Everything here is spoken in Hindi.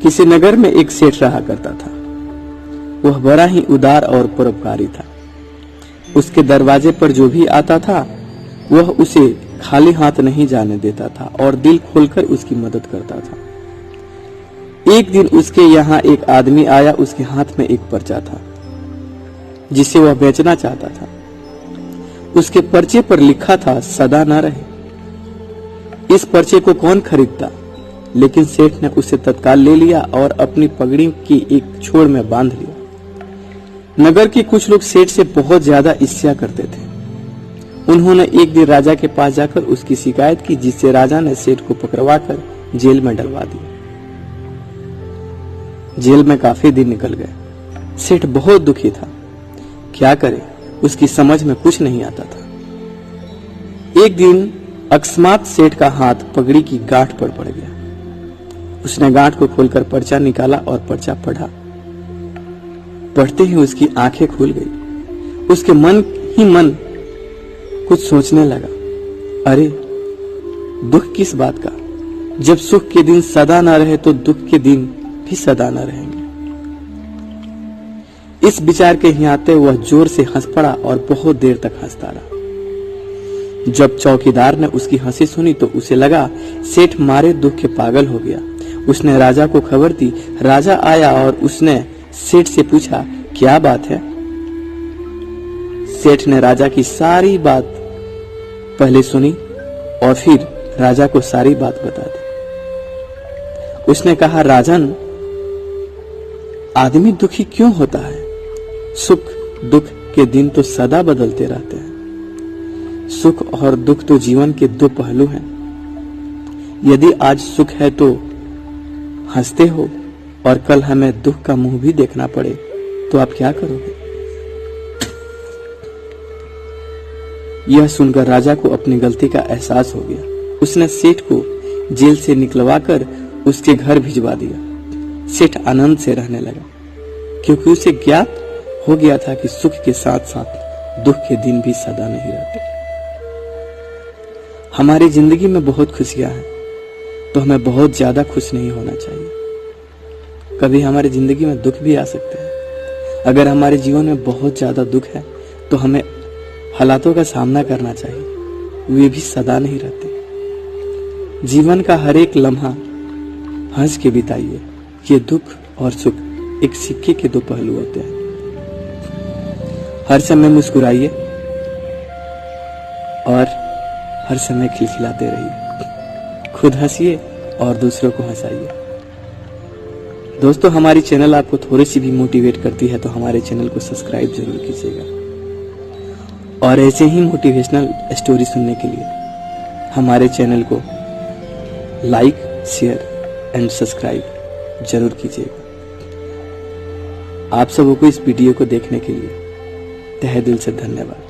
किसी नगर में एक सेठ रहा करता था। वह बड़ा ही उदार और परोपकारी था। उसके दरवाजे पर जो भी आता था वह उसे खाली हाथ नहीं जाने देता था और दिल खोलकर उसकी मदद करता था। एक दिन उसके यहाँ एक आदमी आया। उसके हाथ में एक पर्चा था जिसे वह बेचना चाहता था। उसके पर्चे पर लिखा था, सदा न रहे। इस पर्चे को कौन खरीदता, लेकिन सेठ ने उसे तत्काल ले लिया और अपनी पगड़ी की एक छोर में बांध लिया। नगर के कुछ लोग सेठ से बहुत ज्यादा ईर्ष्या करते थे। उन्होंने एक दिन राजा के पास जाकर उसकी शिकायत की, जिससे राजा ने सेठ को पकड़वाकर जेल में डलवा दिया। जेल में काफी दिन निकल गए। सेठ बहुत दुखी था। क्या करे, उसकी समझ में कुछ नहीं आता था। एक दिन अकस्मात सेठ का हाथ पगड़ी की गांठ पर पड़ गया। उसने गांठ को खोलकर पर्चा निकाला और पर्चा पढ़ा। पढ़ते ही उसकी आंखें खुल गई। उसके मन ही मन कुछ सोचने लगा, अरे दुख किस बात का? जब सुख के दिन सदा न रहे तो दुख के दिन भी सदा न रहेंगे। इस विचार के ही आते वह जोर से हंस पड़ा और बहुत देर तक हंसता रहा। जब चौकीदार ने उसकी हंसी सुनी तो उसे लगा सेठ मारे दुख के पागल हो गया। उसने राजा को खबर दी। राजा आया और उसने सेठ से पूछा, क्या बात है? सेठ ने राजा की सारी बात पहले सुनी और फिर राजा को सारी बात बता दी। उसने कहा, राजन, आदमी दुखी क्यों होता है? सुख दुख के दिन तो सदा बदलते रहते हैं। सुख और दुख तो जीवन के दो पहलू हैं। यदि आज सुख है तो हंसते हो और कल हमें दुख का मुंह भी देखना पड़े तो आप क्या करोगे? यह सुनकर राजा को अपनी गलती का एहसास हो गया। उसने सेठ को जेल से निकलवाकर उसके घर भिजवा दिया। सेठ आनंद से रहने लगा, क्योंकि उसे ज्ञात हो गया था कि सुख के साथ साथ दुख के दिन भी सदा नहीं रहते। हमारी जिंदगी में बहुत खुशियां हैं, तो हमें बहुत ज्यादा खुश नहीं होना चाहिए। कभी हमारी जिंदगी में दुख भी आ सकते हैं। अगर हमारे जीवन में बहुत ज्यादा दुख है तो हमें हालातों का सामना करना चाहिए। वे भी सदा नहीं रहते। जीवन का हर एक लम्हा हंस के बिताइए। ये दुख और सुख एक सिक्के के दो पहलू होते हैं। हर समय मुस्कुराइए और हर समय खिलखिलाते रहिए। खुद हंसिए और दूसरों को हंसाइए। दोस्तों, हमारी चैनल आपको थोड़ी सी भी मोटिवेट करती है तो हमारे चैनल को सब्सक्राइब जरूर कीजिएगा। और ऐसे ही मोटिवेशनल स्टोरी सुनने के लिए हमारे चैनल को लाइक, शेयर एंड सब्सक्राइब जरूर कीजिएगा। आप सबों को इस वीडियो को देखने के लिए तहे दिल से धन्यवाद।